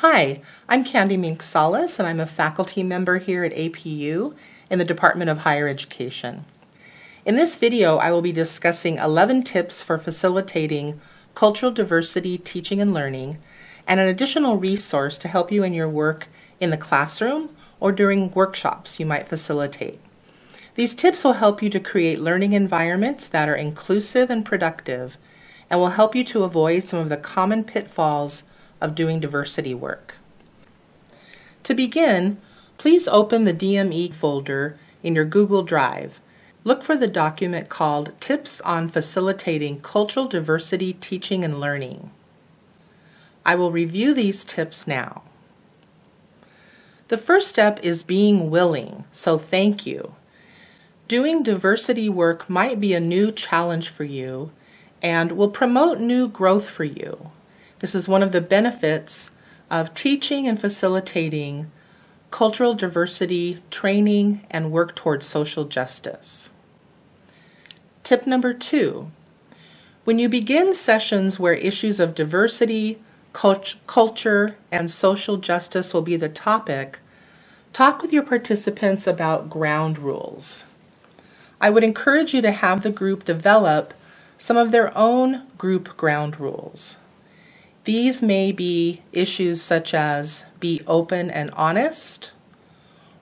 Hi, I'm Candy Mink-Salas, and I'm a faculty member here at APU in the Department of Higher Education. In this video, I will be discussing 11 tips for facilitating cultural diversity teaching and learning, and an additional resource to help you in your work in the classroom or during workshops you might facilitate. These tips will help you to create learning environments that are inclusive and productive, and will help you to avoid some of the common pitfalls of doing diversity work. To begin, please open the DME folder in your Google Drive. Look for the document called Tips on Facilitating Cultural Diversity Teaching and Learning. I will review these tips now. The first step is being willing, so thank you. Doing diversity work might be a new challenge for you and will promote new growth for you. This is one of the benefits of teaching and facilitating cultural diversity training and work towards social justice. Tip number 2. When you begin sessions where issues of diversity, culture, and social justice will be the topic, talk with your participants about ground rules. I would encourage you to have the group develop some of their own group ground rules. These may be issues such as be open and honest,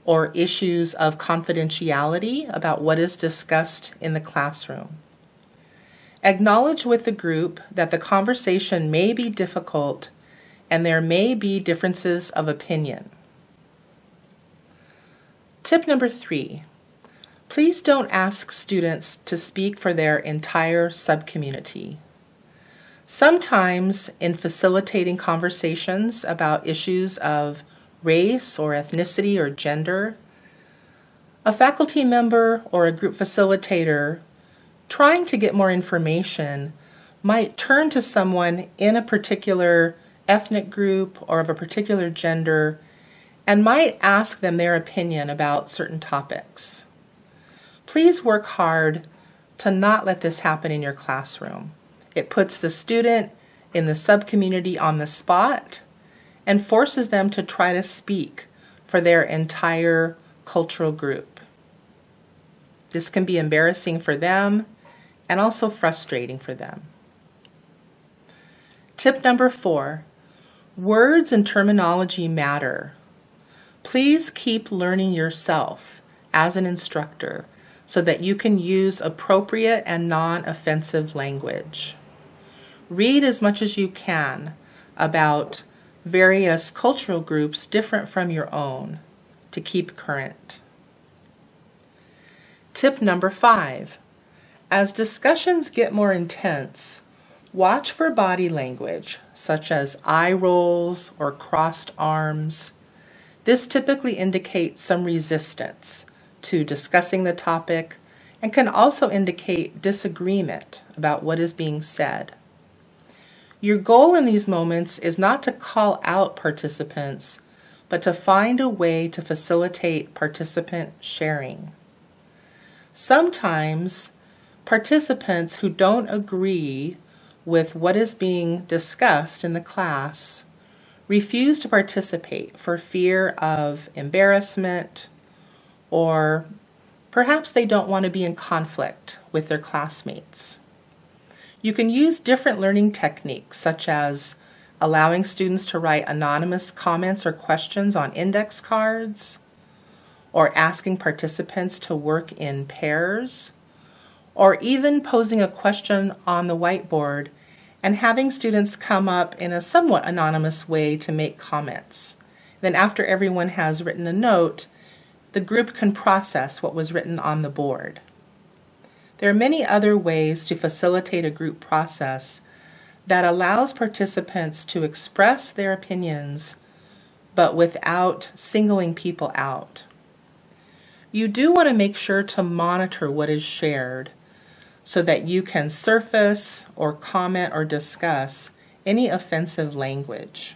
or issues of confidentiality about what is discussed in the classroom. Acknowledge with the group that the conversation may be difficult and there may be differences of opinion. Tip number 3. Please don't ask students to speak for their entire subcommunity. Sometimes in facilitating conversations about issues of race or ethnicity or gender, a faculty member or a group facilitator trying to get more information might turn to someone in a particular ethnic group or of a particular gender and might ask them their opinion about certain topics. Please work hard to not let this happen in your classroom. It puts the student in the subcommunity on the spot and forces them to try to speak for their entire cultural group. This can be embarrassing for them and also frustrating for them. Tip number 4. Words and terminology matter. Please keep learning yourself as an instructor so that you can use appropriate and non-offensive language. Read as much as you can about various cultural groups different from your own to keep current. Tip number 5. As discussions get more intense, watch for body language such as eye rolls or crossed arms. This typically indicates some resistance to discussing the topic and can also indicate disagreement about what is being said. Your goal in these moments is not to call out participants, but to find a way to facilitate participant sharing. Sometimes participants who don't agree with what is being discussed in the class refuse to participate for fear of embarrassment, or perhaps they don't want to be in conflict with their classmates. You can use different learning techniques, such as allowing students to write anonymous comments or questions on index cards, or asking participants to work in pairs, or even posing a question on the whiteboard and having students come up in a somewhat anonymous way to make comments. Then after everyone has written a note, the group can process what was written on the board. There are many other ways to facilitate a group process that allows participants to express their opinions, but without singling people out. You do want to make sure to monitor what is shared so that you can surface or comment or discuss any offensive language.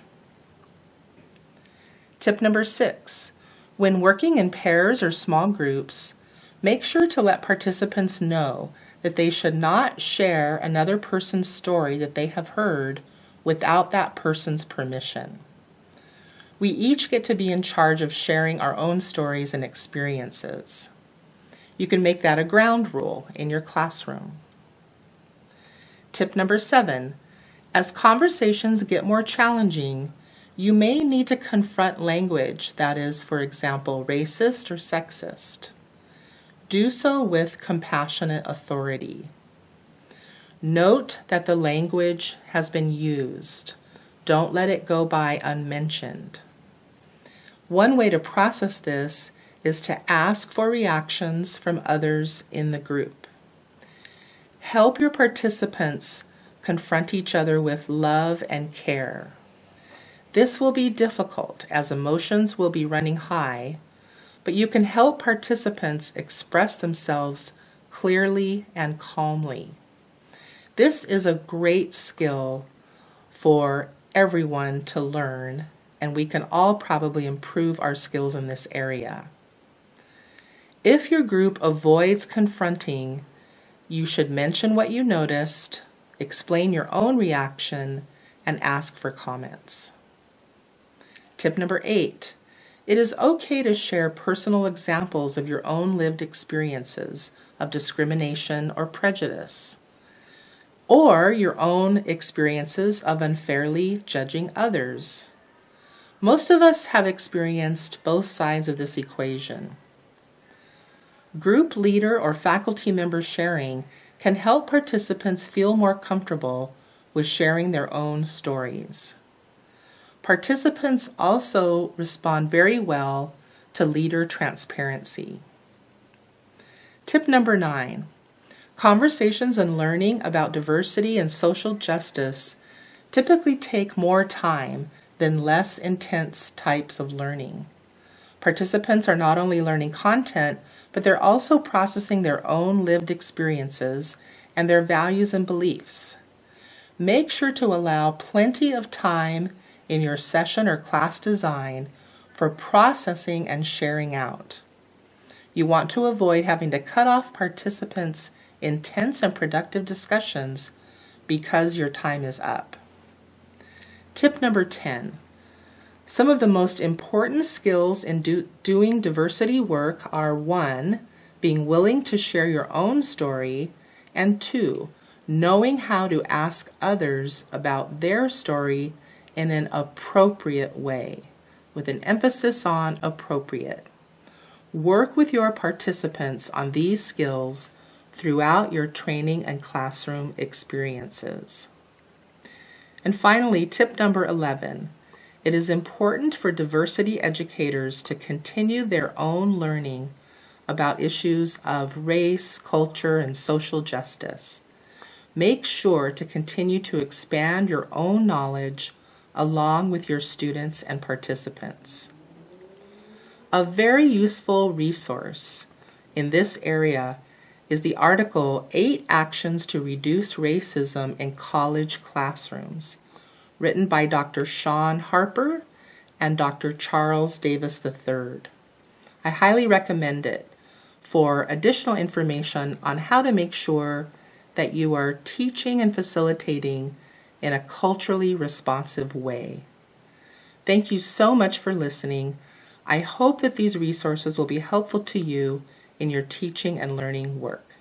Tip number 6. When working in pairs or small groups, make sure to let participants know that they should not share another person's story that they have heard without that person's permission. We each get to be in charge of sharing our own stories and experiences. You can make that a ground rule in your classroom. Tip number 7, as conversations get more challenging, you may need to confront language that is, for example, racist or sexist. Do so with compassionate authority. Note that the language has been used. Don't let it go by unmentioned. One way to process this is to ask for reactions from others in the group. Help your participants confront each other with love and care. This will be difficult as emotions will be running high, but you can help participants express themselves clearly and calmly. This is a great skill for everyone to learn, and we can all probably improve our skills in this area. If your group avoids confronting, you should mention what you noticed, explain your own reaction, and ask for comments. Tip number 8, it is okay to share personal examples of your own lived experiences of discrimination or prejudice, or your own experiences of unfairly judging others. Most of us have experienced both sides of this equation. Group leader or faculty member sharing can help participants feel more comfortable with sharing their own stories. Participants also respond very well to leader transparency. Tip number 9, conversations and learning about diversity and social justice typically take more time than less intense types of learning. Participants are not only learning content, but they're also processing their own lived experiences and their values and beliefs. Make sure to allow plenty of time in your session or class design for processing and sharing out. You want to avoid having to cut off participants' intense and productive discussions because your time is up. Tip number 10. Some of the most important skills in doing diversity work are 1, being willing to share your own story, and 2, knowing how to ask others about their story in an appropriate way, with an emphasis on appropriate. Work with your participants on these skills throughout your training and classroom experiences. And finally, tip number 11. It is important for diversity educators to continue their own learning about issues of race, culture, and social justice. Make sure to continue to expand your own knowledge along with your students and participants. A very useful resource in this area is the article 8 Actions to Reduce Racism in College Classrooms, written by Dr. Sean Harper and Dr. Charles Davis III. I highly recommend it for additional information on how to make sure that you are teaching and facilitating in a culturally responsive way. Thank you so much for listening. I hope that these resources will be helpful to you in your teaching and learning work.